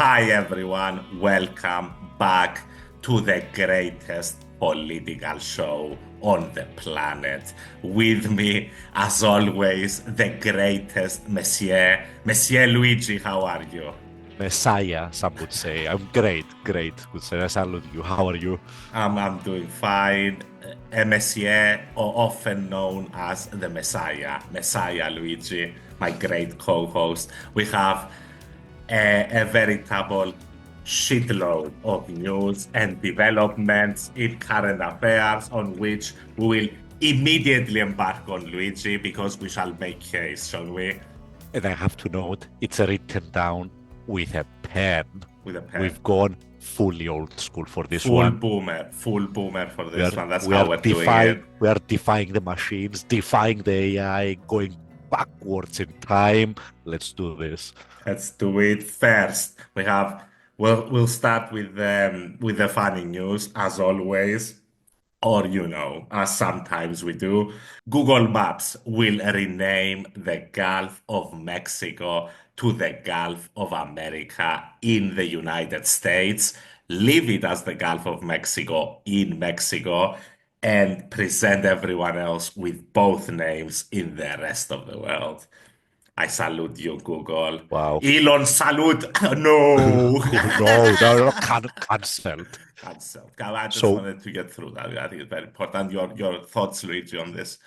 Hi everyone, welcome back to the greatest political show on the planet. With me, as always, the greatest Monsieur Luigi. How are you? Messiah, some would say. I'm great. Good say. I salute you. How are you? I'm doing fine. Monsieur, or often known as the Messiah Luigi, my great co-host. We have a veritable shitload of news and developments in current affairs on which we will immediately embark on Luigi because we shall make case, shall we? And I have to note, it's written down with a pen. With a pen. We've gone fully old school for this Full one. boomer, full boomer for We this are one. That's we how are we're doing it. defying the machines, defying the AI, going backwards in time. Let's do this. Let's do it first. We'll start with the funny news as always, or as sometimes we do. Google Maps will rename the Gulf of Mexico to the Gulf of America in the United States, leave it as the Gulf of Mexico in Mexico, and present everyone else with both names in the rest of the world. I salute you, Google. Wow. Elon, salute. No. No, cancelled. Cancel. I just So wanted to get through that. I think it's very important. Your thoughts, Luigi, on this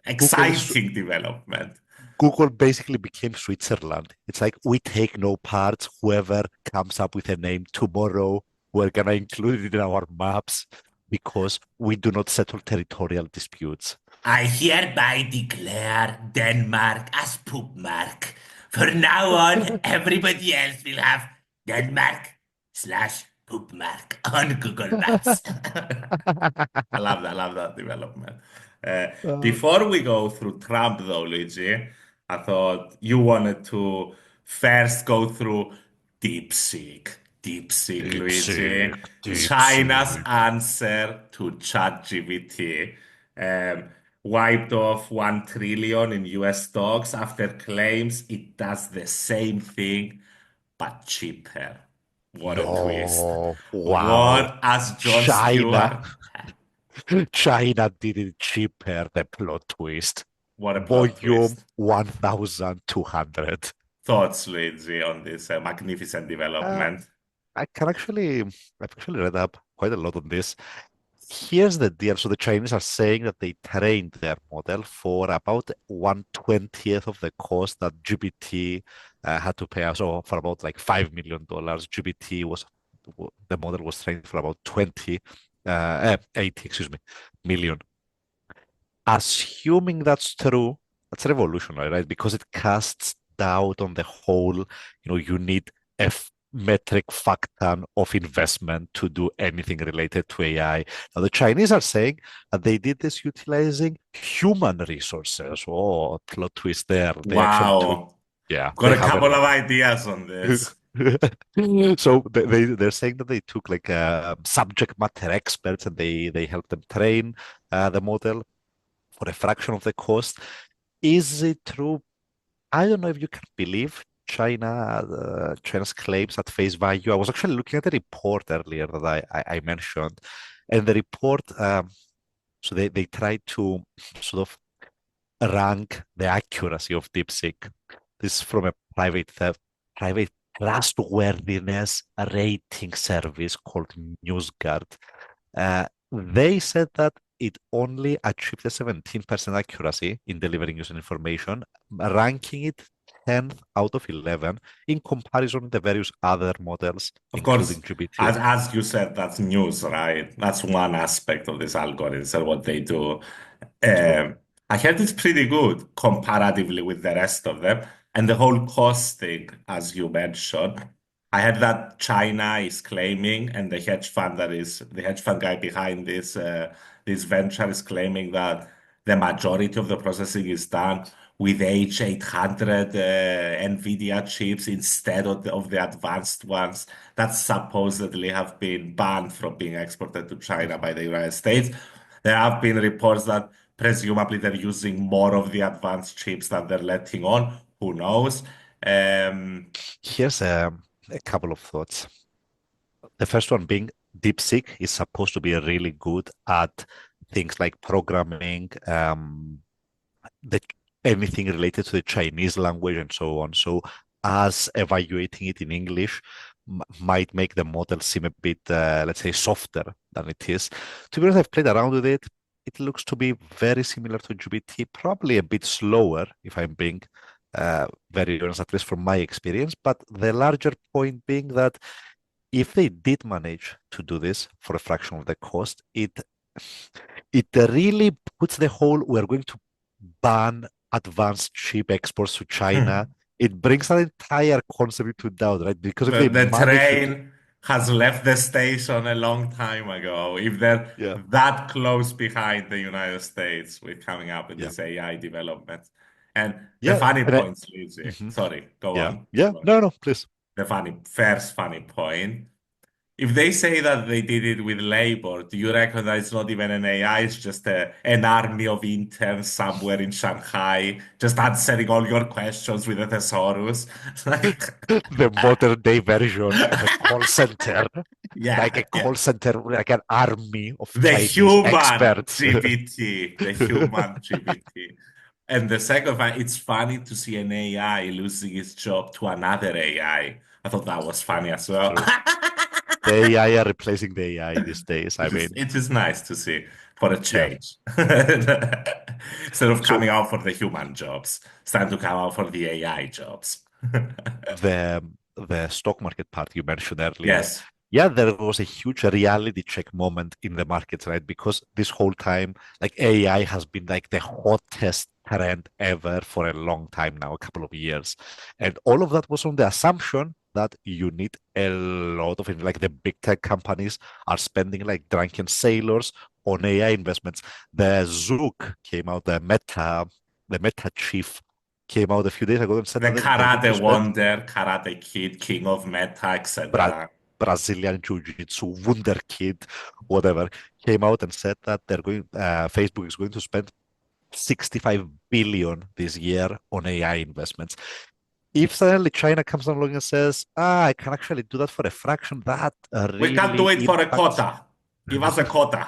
Google is exciting development. Google basically became Switzerland. It's like we take no parts. Whoever comes up with a name tomorrow, we're gonna include it in our maps because we do not settle territorial disputes. I hereby declare Denmark as Poopmark. From now on, everybody else will have Denmark slash Poopmark on Google Maps. I love that. I love that development. Uh, Uh, Before we go through Trump, though, Luigi, I thought you wanted to first go through DeepSeek. DeepSeek, Luigi. deep China's sea. answer to ChatGPT. Um, Wiped off 1 trillion in US stocks after claims it does the same thing but cheaper. What a twist. No, wow. What, as John China, Stewart, China did it cheaper, the plot twist. what a plot Volume twist. 1200. Thoughts, Luigi, on this magnificent Uh, development? I've actually read up quite a lot on this. Here's the deal. So the Chinese are saying that they trained their model for about 1/20th of the cost that GPT had to pay us. So for about like $5 million, the model was trained for about 80, excuse me, million. Assuming that's true, that's revolutionary, right? Because it casts doubt on the whole, you need metric fact ton of investment to do anything related to AI. Now, the Chinese are saying that they did this utilizing human resources. Oh, plot twist there. They actually took, Wow. yeah, Got they a couple haven't. of ideas on this. So they're saying that they took like subject matter experts and they helped them train the model for a fraction of the cost. Is it true? I don't know if you can believe China's claims at face value. I was actually looking at a report earlier that I mentioned, and the report, so they tried to sort of rank the accuracy of DeepSeek. This is from a private trustworthiness rating service called NewsGuard. They said that it only achieved a 17% accuracy in delivering user information, ranking it 10th out of 11 in comparison with the various other models, Of course, including GPT. as you said, that's news, right? That's one aspect of this algorithm and what they do. True. I heard it's pretty good comparatively with the rest of them. And the whole cost thing, as you mentioned, I heard that China is claiming, and the hedge fund guy behind this venture is claiming that the majority of the processing is done with H800 NVIDIA chips instead of the advanced ones that supposedly have been banned from being exported to China by the United States. There have been reports that presumably they're using more of the advanced chips that they're letting on. Who knows? Um, Here's a couple of thoughts. The first one being Deepseek is supposed to be really good at things like programming, the anything related to the Chinese language and so on. So as evaluating it in English might make the model seem a bit, let's say, softer than it is. To be honest, I've played around with it. It looks to be very similar to GPT, probably a bit slower, if I'm being very honest, at least from my experience. But the larger point being that if they did manage to do this for a fraction of the cost, it really puts the whole we're going to ban advanced chip exports to China. It brings that entire concept into doubt, right? Because if they The manage to do, train has left the station a long time ago. If they're yeah, that close behind the United States with coming up with yeah, this AI development. And the yeah, funny and points, Luigi, mhm, sorry, go yeah, on. yeah, Go on. no, no, please. The first funny point. If they say that they did it with labor, do you reckon that it's not even an AI? It's just an army of interns somewhere in Shanghai, just answering all your questions with a thesaurus? Like, The modern day version of a call center, like a yeah, yeah. call center, like an army of The Chinese human experts. GPT, the human GPT. And the second one, it's funny to see an AI losing its job to another AI. I thought that was True, funny as well. true. The AI are replacing the AI these days. I mean, It is nice to see for a yeah. change. Instead of So coming out for the human jobs, it's time to come out for the AI jobs. the the stock market part you mentioned earlier, Yes, yeah, there was a huge reality check moment in the markets, right? Because this whole time, like AI has been like the hottest trend ever for a long time now, a couple of years. And all of that was on the assumption that you need a lot of it. Like the big tech companies are spending like drunken sailors on AI investments. The Zook came out, the Meta chief came out a few days ago and said the that they're going to Karate spend Wonder, Karate Kid, King of Meta, Bra etc. Brazilian Jiu-Jitsu, Wunder Kid, whatever, came out and said that Facebook is going to spend 65 billion this year on AI investments. If suddenly China comes along and says, I can actually do that for a fraction, that We can't do really it for a impacts. quota. Give us a quota.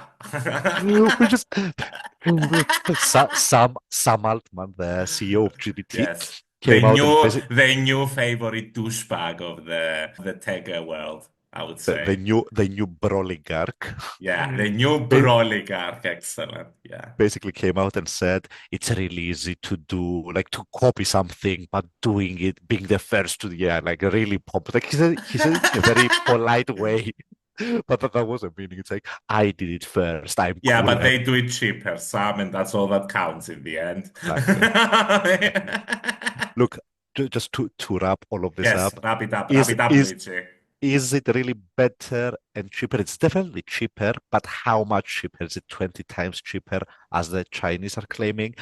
We just Sam Altman, the CEO of GPT, Yes. came out and basically The new favorite douchebag of the tech world, I would say. the new oligarch. Yeah, the new oligarch. Excellent. Yeah. Basically came out and said it's really easy to do, like to copy something, but doing it, being the first to, yeah, like really pop. Like he said it in a very polite way, but that wasn't meaning. It's like I did it first. I'm Yeah, but cooler. they do it cheaper, Sam, and that's all that counts in the end. Exactly. Exactly. Look, just to wrap all of this Yes, up, wrap is it up, is Luigi. is it really better and cheaper? It's definitely cheaper, but how much cheaper? Is it 20 times cheaper as the Chinese are claiming?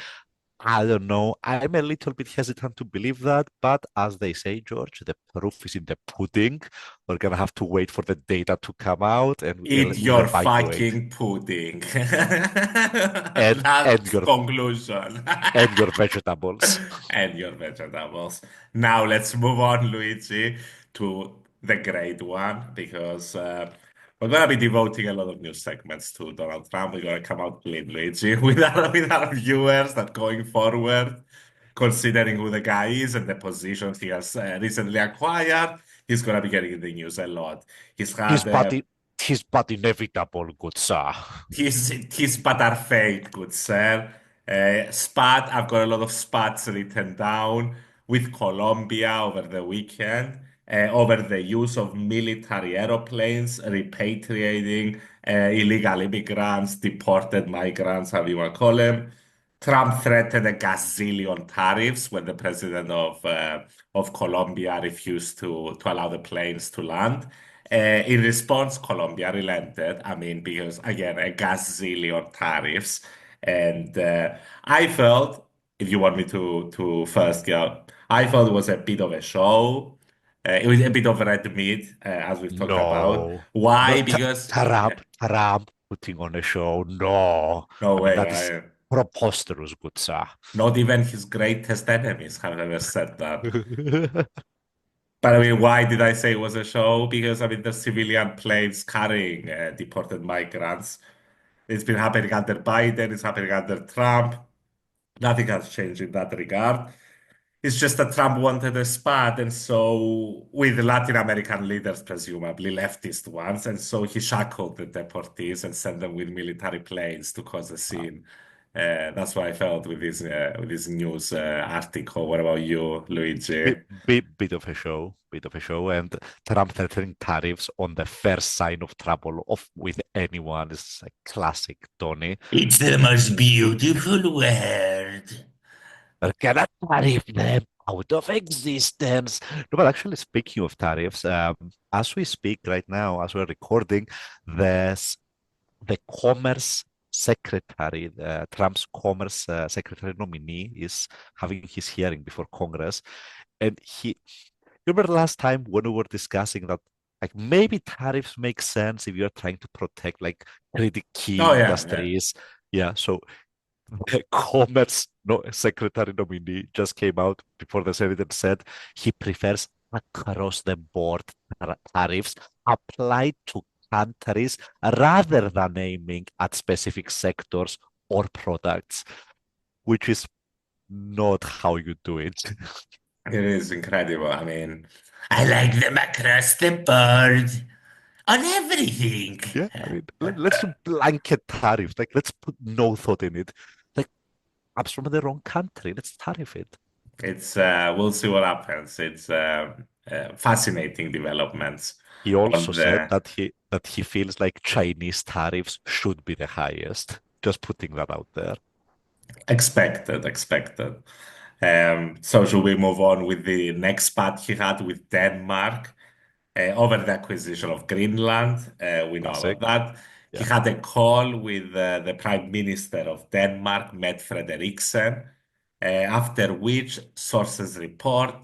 I don't know. I'm a little bit hesitant to believe that, but as they say, George, the proof is in the pudding. We're gonna have to wait for the data to come out, and Eat we'll your evaluate. fucking pudding. And That's your conclusion. and your vegetables. And your vegetables. Now let's move on, Luigi, to the great one because we're gonna be devoting a lot of new segments to Donald Trump. We're gonna come out clean, Luigi, with our viewers that going forward, considering who the guy is and the positions he has recently acquired, he's gonna be getting in the news a lot. He's His had body, his body inevitable, good sir. his spat are fake, good sir. Spat, I've got a lot of spats written down with Colombia over the weekend, over the use of military aeroplanes, repatriating illegal immigrants, deported migrants, however you want to call them. Trump threatened a gazillion tariffs when the president of Colombia refused to allow the planes to land. In response, Colombia relented. I mean, because again, a gazillion tariffs. And I felt, if you want me to first go, I felt it was a bit of a show. It was a bit of red meat, as we've talked about. No, no, Why? Because Trump putting on a show. No, no I mean way, that is right? preposterous, good sir. Not even his greatest enemies have ever said that. But I mean, why did I say it was a show? Because I mean, the civilian planes carrying deported migrants. It's been happening under Biden, it's happening under Trump. Nothing has changed in that regard. It's just that Trump wanted a spot, and so with Latin American leaders, presumably leftist ones, and so he shackled the deportees and sent them with military planes to cause a scene. That's what I felt with this news article. What about you, Luigi? Bit of a show, bit of a show, and Trump threatening tariffs on the first sign of trouble of with anyone is a classic Tony. It's the most beautiful word. We're gonna tariff them out of existence. No, but actually, speaking of tariffs, as we speak right now, as we're recording, there's the Commerce Secretary, Trump's Commerce Secretary nominee, is having his hearing before Congress, and he remember last time when we were discussing that like maybe tariffs make sense if you're trying to protect like pretty Oh key yeah, yeah. industries. Yeah, so the Commerce no, Secretary nominee just came out before the Senate and said he prefers across the board tariffs applied to countries rather than aiming at specific sectors or products, which is not how you do it. It is incredible. I mean, I like them across the board on everything. Yeah, I mean, let's do blanket tariffs. Like, let's put no thought in it. Like, I'm from the wrong country. Let's tariff it. It's we'll see what happens. It's fascinating developments He also on said the that he feels like Chinese tariffs should be the highest. Just putting that out there. expected. So should we move on with the next spat he had with Denmark? Over the acquisition of Greenland. We know about Classic. that. He Yeah. had a call with the Prime Minister of Denmark, Mette Frederiksen, after which sources report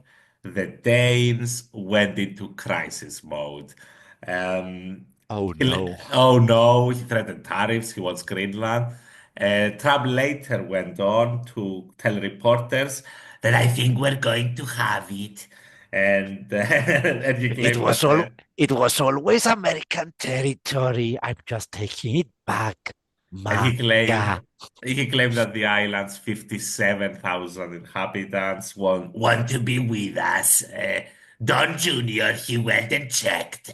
the Danes went into crisis mode. Um, Oh no. oh no, he threatened tariffs, he wants Greenland. Trump later went on to tell reporters that I think we're going to have it. And and he It claimed was that all it was always American territory. I'm just taking it back. and he Maga. claimed he claimed that the island's 57,000 inhabitants want to be with us. Don Jr., he went and checked.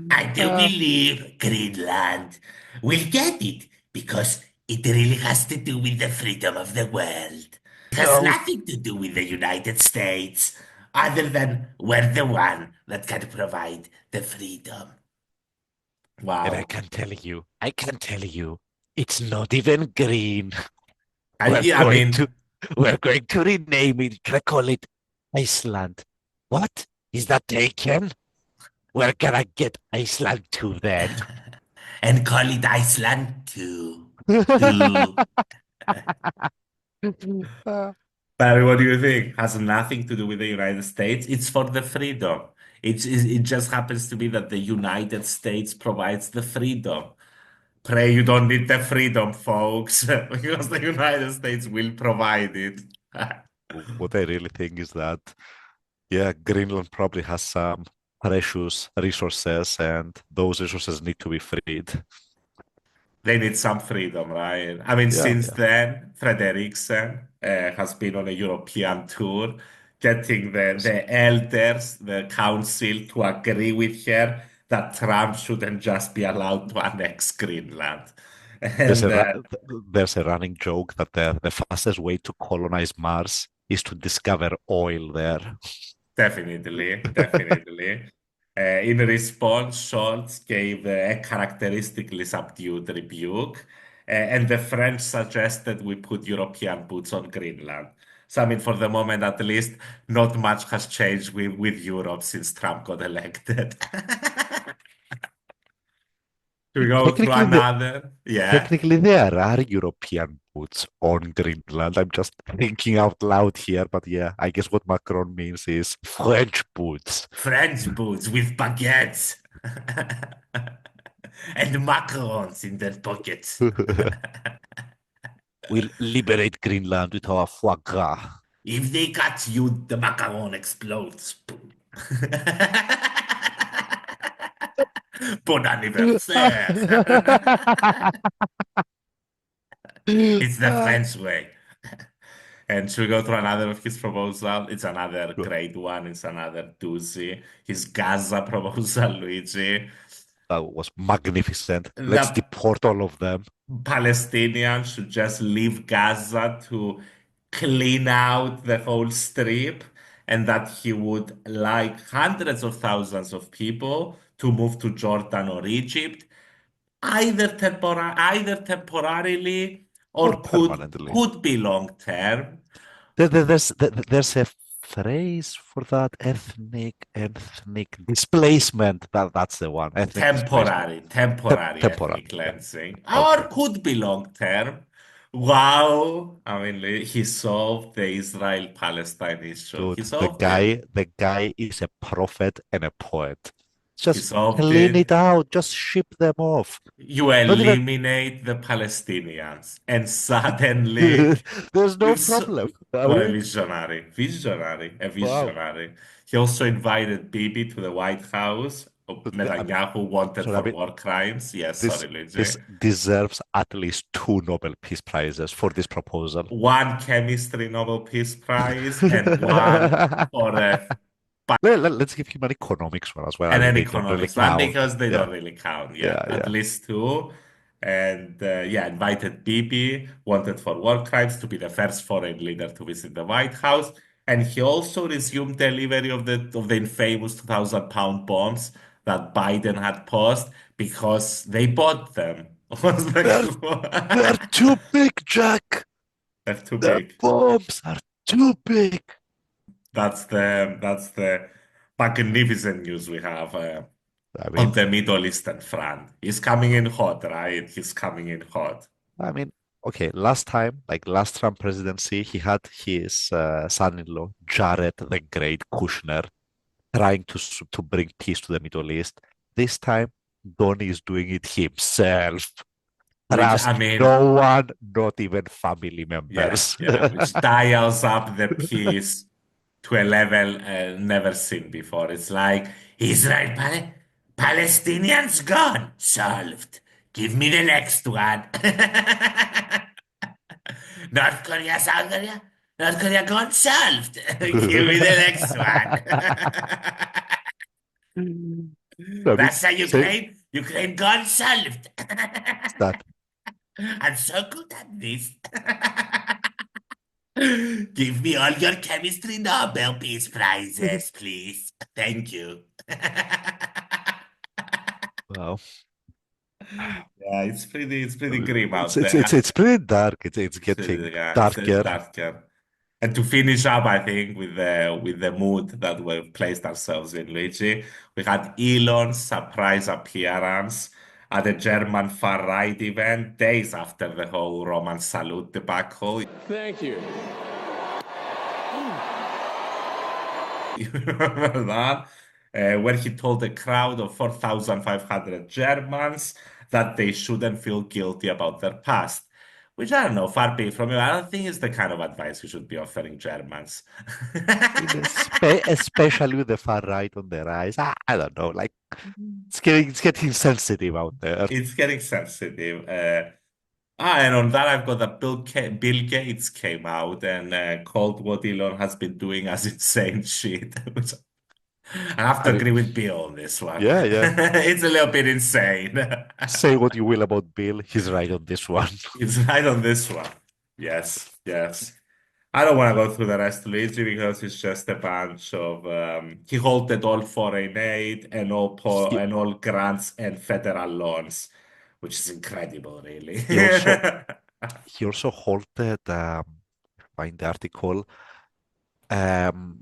I do Uh, believe Greenland will get it because it really has to do with the freedom of the world. It has no, nothing to do with the United States, other than we're the one that can provide the freedom. and Wow. I can tell you, it's not even green. We're Yeah, I going to mean, we're going to rename it. Gonna call it Iceland. What? Is that taken? We're gonna get Iceland too then. and call it Iceland too. Too. Barry, what do you think? Has nothing to do with the United States. It's for the freedom. It just happens to be that the United States provides the freedom. Pray you don't need the freedom, folks, because the United States will provide it. What I really think is that, yeah, Greenland probably has some precious resources, and those resources need to be freed. They need some freedom, right? I mean, Yeah, since yeah. then, Frederiksen has been on a European tour, getting the elders, the council, to agree with her that Trump shouldn't just be allowed to annex Greenland. There's And a there's a running joke that the fastest way to colonize Mars is to discover oil there. definitely. In response, Scholz gave a characteristically subdued rebuke, and the French suggested we put European boots on Greenland. So, I mean, for the moment at least, not much has changed with Europe since Trump got elected. We go to Technically, the, another. Yeah, technically there are European boots on Greenland. I'm just thinking out loud here, but yeah, I guess what Macron means is French boots. French boots with baguettes and macarons in their pockets. We'll liberate Greenland with our foie gras. If they cut you, the macaron explodes. Bon anniversaire. It's the French way. And should we go through another of his proposal? It's another great one. It's another doozy. His Gaza proposal, Luigi. That was magnificent. Let's The deport all of them. Palestinians should just leave Gaza to clean out the whole strip, and that he would like hundreds of thousands of people to move to Jordan or Egypt, either temporarily Or or permanently. could be long term. There's a phrase for that ethnic displacement. That's the one. Ethnic displacement. Temporary Temporary. ethnic Yeah. cleansing, or Okay. could be long term. Wow. I mean, he solved the Israel-Palestine issue. He Dude, solved it. the guy is a prophet and a poet. He Just solved clean it. it out. Just ship them off. You Not even eliminate the Palestinians, and suddenly there's no you've so problem. I what a mean, visionary, a wow. visionary. He also invited Bibi to the White House. Oh, I mean, Netanyahu wanted sorry, I for mean, war crimes. Yes, this sorry, Luigi. this deserves at least two Nobel Peace Prizes for this proposal. One chemistry Nobel Peace Prize and one for Let's give him an economics one as well. I and mean, an they don't really economics one count. because they Yeah, don't really count. Yeah, yeah, at yeah. least two. And yeah, invited Bibi, wanted for war crimes, to be the first foreign leader to visit the White House. And he also resumed delivery of the infamous 2,000 pound bombs that Biden had paused because they bought them. Was like, They're they're too big, Jack. That's too The big. bombs are too big. That's the magnificent news we have I on mean, the Middle Eastern front. He's coming in hot, right? He's coming in hot. I mean, okay. Last time, like last Trump presidency, he had his son-in-law Jared the Great Kushner trying to bring peace to the Middle East. This time, Donny is doing it himself. Which I Trust mean, no one, not even family yeah, members. yeah, which dials up the peace to a level never seen before. It's like Palestinians gone, solved. Give me the next one. North Korea, South Korea, North Korea gone, solved. Give me the next one. I mean, Russia, say Ukraine gone, solved. that. I'm so good at this. Give me all your chemistry Nobel Peace Prizes, please. Thank you. Wow. Yeah, it's pretty grim out It's there. pretty dark. It's It's getting pretty, yeah, it's darker. darker. And to finish up, I think with the mood that we've placed ourselves in, Luigi, we had Elon's surprise appearance at a German far right event days after the whole Roman salute debacle. Thank you. You remember that? Where he told a crowd of 4,500 Germans that they shouldn't feel guilty about their past. Which I don't know, far be it from you. I don't think it's the kind of advice you should be offering Germans. Especially with the far right on the rise. I don't know. Like it's getting sensitive out there. It's getting sensitive. And on that, I've got that Bill Gates came out and called what Elon has been doing as insane shit. Which I have I to mean, agree with Bill on this one. yeah, yeah. It's a little bit insane. Say what you will about Bill, he's right on this one. It's right on this one. Yes, yes. I don't want to go through the rest, Luigi, because it's just a bunch of he halted all foreign aid and He and all grants and federal loans, which is incredible, really. he also he also halted find the article um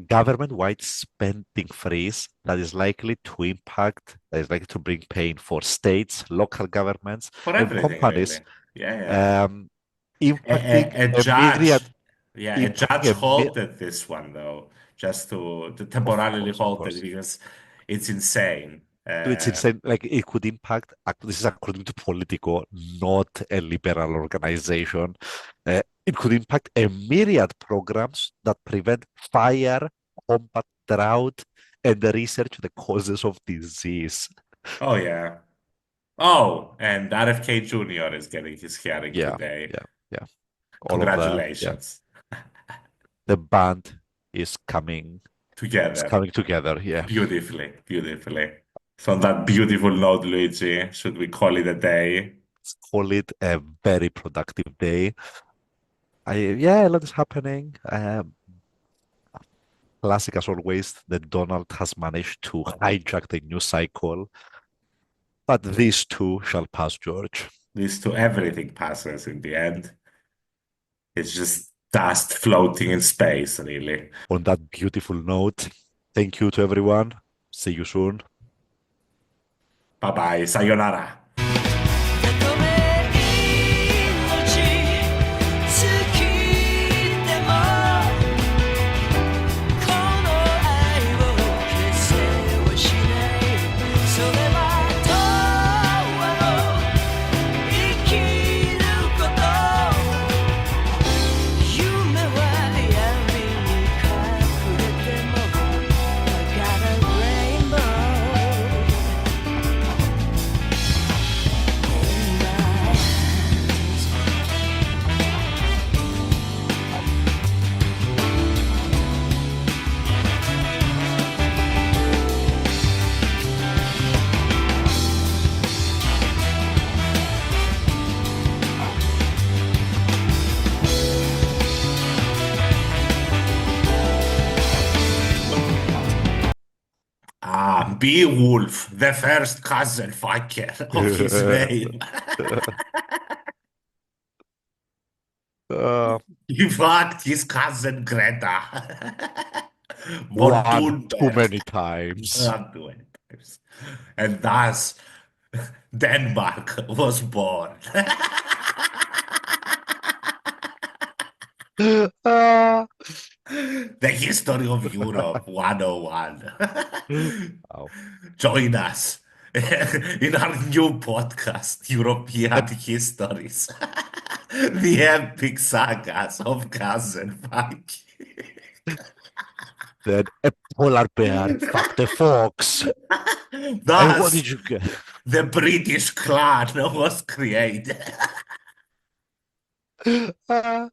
government-wide spending freeze that is likely to bring pain for states, local governments, For and everything, companies, really. Yeah, yeah. um, A, impacting a, a a myriad, judge, yeah, a impacting judge a mi- halted this one though, just to temporarily of halt it course. because it's insane. It's insane. Like it could impact. This is according to Politico, not a liberal organization. It could impact a myriad programs that prevent fire, combat drought, and the research the causes of disease. Oh, yeah. Oh, and RFK Jr. is getting his hearing Yeah, today. yeah, yeah. All of yeah. Congratulations. The band is coming, is Together. coming together. Yeah. Beautifully, beautifully. So on that beautiful note, Luigi, should we call it a day? Let's call it a very productive day. Yeah, a lot is happening. Classic as always, that Donald has managed to hijack the news cycle. But these two shall pass, George. This to everything passes in the end. It's just dust floating in space, really. On that beautiful note, thank you to everyone. See you soon. Bye bye. Sayonara. Ah, Beowulf, the first cousin fucker of his name. uh, He fucked his cousin Greta. Von one too Thunberg. many times. Undoing. And thus, Denmark was born. uh, The history of Europe 101. wow. Join us in our new podcast, European A, Histories. The epic sagas of cousin Funky. then a polar bear fucked a fox. And what Thus, did you get? the British clan was created. Uh,